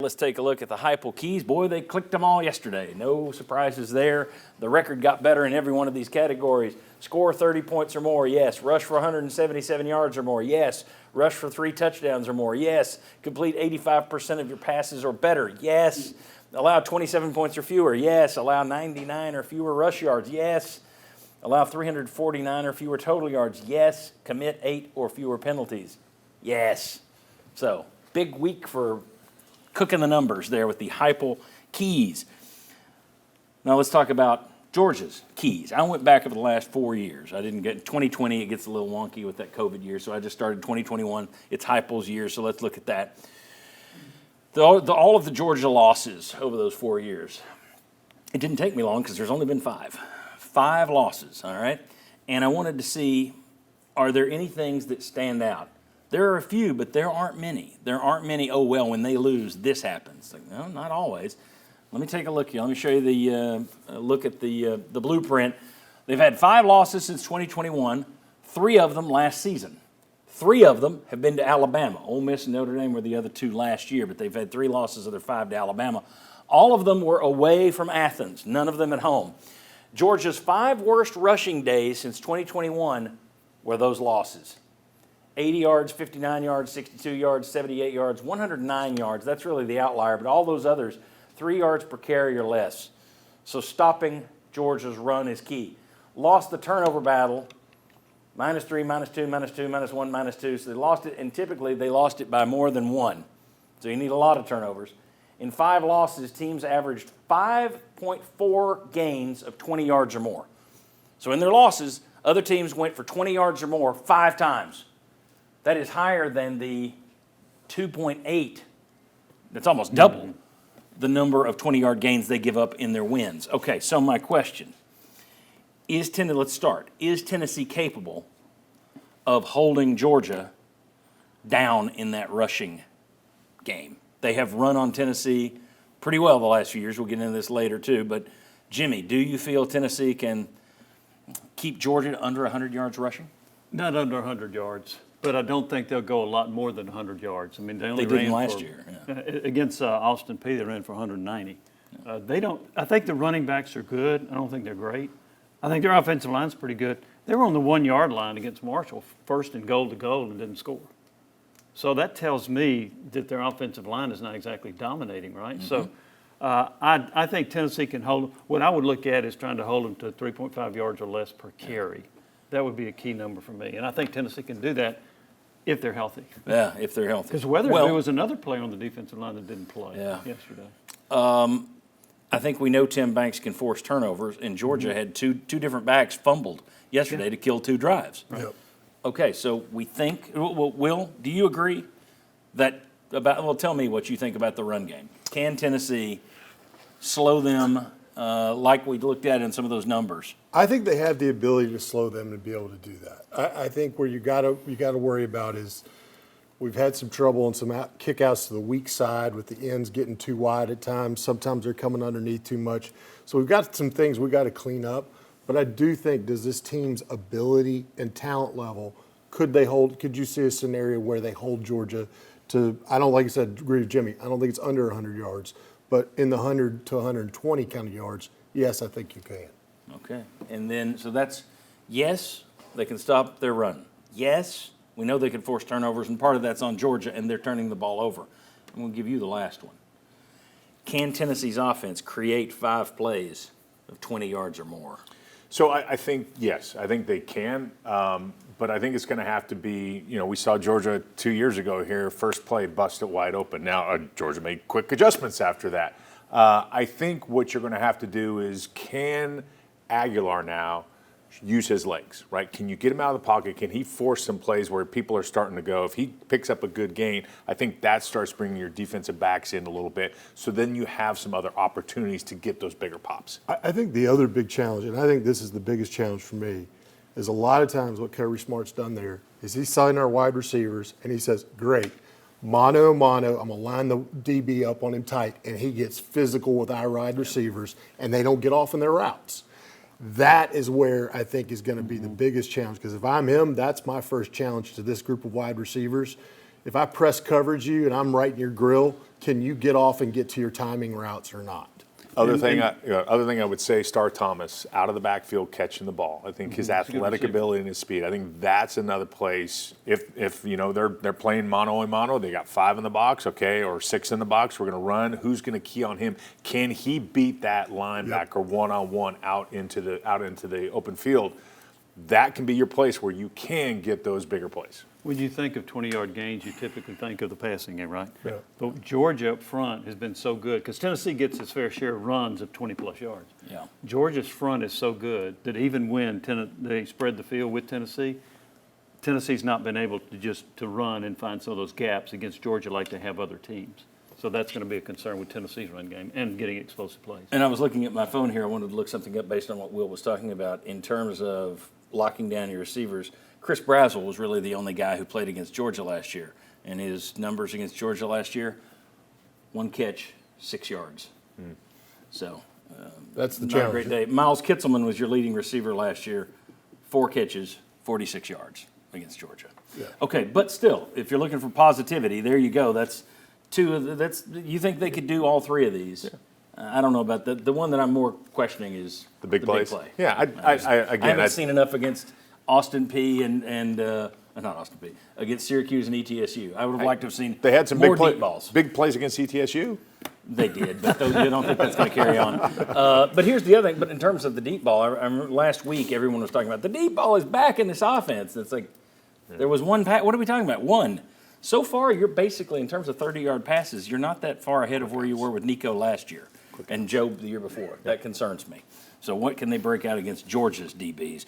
Let's take a look at the Heupel keys. Boy, they clicked them all yesterday. No surprises there. The record got better in every one of these categories. Score 30 points or more, yes. Rush for 177 yards or more, yes. Rush for 3 touchdowns or more, yes. Complete 85% of your passes or better, yes. Allow 27 points or fewer, yes. Allow 99 or fewer rush yards, yes. Allow 349 or fewer total yards, yes. Commit 8 or fewer penalties, yes. So, big week for cooking the numbers there with the Heupel keys. Now let's talk about Georgia's keys. I went back over the last 4 years. I didn't get 2020. It gets a little wonky with that COVID year, so I just started 2021. It's Heupel's year, so let's look at that. All of the Georgia losses over those 4 years. It didn't take me long because there's only been 5. 5 losses, all right? And I wanted to see, are there any things that stand out? There are a few, but there aren't many. There aren't many, oh, well, when they lose, this happens. Like, no, not always. Let me take a look here. Let me show you the look at the blueprint. They've had 5 losses since 2021, 3 of them last season. 3 of them have been to Alabama. Ole Miss and Notre Dame were the other 2 last year, but they've had 3 losses of their 5 to Alabama. All of them were away from Athens, none of them at home. Georgia's 5 worst rushing days since 2021 were those losses. 80 yards, 59 yards, 62 yards, 78 yards, 109 yards. That's really the outlier, but all those others, 3 yards per carry or less. So stopping Georgia's run is key. Lost the turnover battle, -3, -2, -2, -1, -2. So they lost it, and typically they lost it by more than 1. So you need a lot of turnovers. In 5 losses, teams averaged 5.4 gains of 20 yards or more. So in their losses, other teams went for 20 yards or more 5 times. That is higher than the 2.8. That's almost double the number of 20-yard gains they give up in their wins. Okay, so my question is, let's start. Is Tennessee capable of holding Georgia down in that rushing game? They have run on Tennessee pretty well the last few years. We'll get into this later too. But, Jimmy, do you feel Tennessee can keep Georgia under 100 yards rushing? Not under 100 yards. But I don't think they'll go a lot more than 100 yards. I mean, they only didn't ran last year. Yeah. Against Austin Peay. They ran for 190. They don't. I think the running backs are good. I don't think they're great. I think their offensive line's pretty good. They were on the 1-yard line against Marshall, first and goal to goal, and didn't score. So that tells me that their offensive line is not exactly dominating, right? Mm-hmm. So I think Tennessee can hold. What I would look at is trying to hold them to 3.5 yards or less per carry. That would be a key number for me, and I think Tennessee can do that. If they're healthy. Yeah, if they're healthy. Because there was another player on the defensive line that didn't play yesterday. I think we know Tim Banks can force turnovers, and Georgia had two different backs fumbled yesterday to kill 2 drives. Right. Yep. Okay, so we think, Will, do you agree that tell me what you think about the run game. Can Tennessee slow them like we looked at in some of those numbers? I think they have the ability to slow them and be able to do that. I think where you got to worry about is we've had some trouble on some kickouts to the weak side with the ends getting too wide at times. Sometimes they're coming underneath too much. So we've got some things we got to clean up. But I do think, does this team's ability and talent level, could you see a scenario where they hold Georgia to, I don't, like I said, agree with Jimmy, I don't think it's under 100 yards, but in the 100 to 120 kind of yards, yes, I think you can. Okay, and then, so that's, yes, they can stop their run. Yes, we know they can force turnovers, and part of that's on Georgia, and they're turning the ball over. I'm going to give you the last one. Can Tennessee's offense create 5 plays of 20 yards or more? So I think, yes, I think they can. But I think it's going to have to be, we saw Georgia 2 years ago here, first play busted wide open. Now, Georgia made quick adjustments after that. I think what you're going to have to do is, can Aguilar now use his legs, right? Can you get him out of the pocket? Can he force some plays where people are starting to go? If he picks up a good gain, I think that starts bringing your defensive backs in a little bit. So then you have some other opportunities to get those bigger pops. I think the other big challenge, and I think this is the biggest challenge for me, is a lot of times what Kirby Smart's done there is he's signing our wide receivers and he says, great, mano a mano, I'm going to line the DB up on him tight, and he gets physical with our wide receivers and they don't get off in their routes. That is where I think is going to be the biggest challenge, because if I'm him, that's my first challenge to this group of wide receivers if I press coverage you and I'm right in your grill, can you get off and get to your timing routes or not? Other thing I would say, Star Thomas out of the backfield catching the ball. I think his athletic ability and his speed. I think that's another place. If you know they're playing mano a mano, they got 5 in the box, okay, or 6 in the box. We're going to run. Who's going to key on him? Can he beat that linebacker one-on-one out into the open field? That can be your place where you can get those bigger plays. When you think of 20-yard gains, you typically think of the passing game, right? Yeah. But Georgia up front has been so good because Tennessee gets its fair share of runs of 20-plus yards. Yeah. Georgia's front is so good that even when they spread the field with Tennessee, Tennessee's not been able to run and find some of those gaps against Georgia like they have other teams. So that's going to be a concern with Tennessee's run game and getting explosive plays. And I was looking at my phone here. I wanted to look something up based on what Will was talking about in terms of locking down your receivers. Chris Brazzell was really the only guy who played against Georgia last year. And his numbers against Georgia last year, 1 catch, 6 yards. So That's the not a challenge. great day. Miles Kitzelman was your leading receiver last year, 4 catches, 46 yards against Georgia. Yeah. Okay, but still, if you're looking for positivity, there you go. That's two of the, you think they could do all 3 of these? Yeah. I don't know about the one that I'm more questioning is The big plays? play. Yeah, I haven't seen enough against Austin P and not Austin P against Syracuse and ETSU. I would have liked to have seen They had some more big deep balls. big plays against ETSU. They did, but I don't think that's going to carry on. But here's the other thing. But in terms of the deep ball, I remember last week everyone was talking about the deep ball is back in this offense. It's like there was one pass. What are we talking about? One. So far, you're basically, in terms of 30-yard passes, you're not that far ahead of where you were with Nico last year and Joe the year before. That concerns me. So what can they break out against Georgia's DBs?